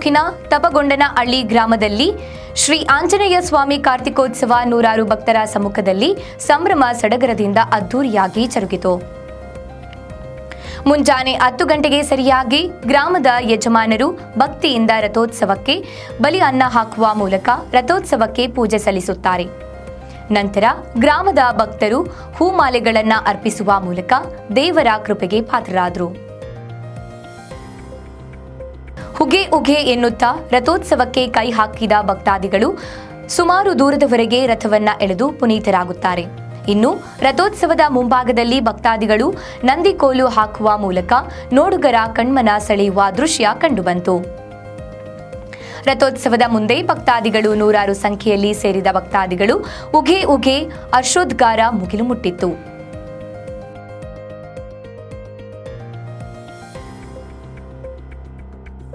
ತಾಲೂಕಿನ ತಪಗೊಂಡನಹಳ್ಳಿ ಗ್ರಾಮದಲ್ಲಿ ಶ್ರೀ ಆಂಜನೇಯ ಸ್ವಾಮಿ ಕಾರ್ತಿಕೋತ್ಸವ ನೂರಾರು ಭಕ್ತರ ಸಮ್ಮುಖದಲ್ಲಿ ಸಂಭ್ರಮ ಸಡಗರದಿಂದ ಅದ್ದೂರಿಯಾಗಿ ಜರುಗಿತು. ಮುಂಜಾನೆ 10 ಗಂಟೆಗೆ ಸರಿಯಾಗಿ ಗ್ರಾಮದ ಯಜಮಾನರು ಭಕ್ತಿಯಿಂದ ರಥೋತ್ಸವಕ್ಕೆ ಬಲಿ ಅನ್ನ ಹಾಕುವ ಮೂಲಕ ರಥೋತ್ಸವಕ್ಕೆ ಪೂಜೆ ಸಲ್ಲಿಸುತ್ತಾರೆ. ನಂತರ ಗ್ರಾಮದ ಭಕ್ತರು ಹೂಮಾಲೆಗಳನ್ನು ಅರ್ಪಿಸುವ ಮೂಲಕ ದೇವರ ಕೃಪೆಗೆ ಪಾತ್ರರಾದರು. ಹುಗೆ ಉಗೆ ಎನ್ನುತ್ತಾ ರಥೋತ್ಸವಕ್ಕೆ ಕೈ ಹಾಕಿದ ಭಕ್ತಾದಿಗಳು ಸುಮಾರು ದೂರದವರೆಗೆ ರಥವನ್ನ ಎಳೆದು ಪುನೀತರಾಗುತ್ತಾರೆ. ಇನ್ನು ರಥೋತ್ಸವದ ಮುಂಭಾಗದಲ್ಲಿ ಭಕ್ತಾದಿಗಳು ನಂದಿಕೋಲು ಹಾಕುವ ಮೂಲಕ ನೋಡುಗರ ಕಣ್ಮನ ಸೆಳೆಯುವ ದೃಶ್ಯ ಕಂಡುಬಂತು. ರಥೋತ್ಸವದ ಮುಂದೆ ಭಕ್ತಾದಿಗಳು ನೂರಾರು ಸಂಖ್ಯೆಯಲ್ಲಿ ಸೇರಿದ ಭಕ್ತಾದಿಗಳು ಉಗೆ ಉಗೆ ಹರ್ಷೋದ್ಗಾರ ಮುಗಿಲು ಮುಟ್ಟಿತ್ತು.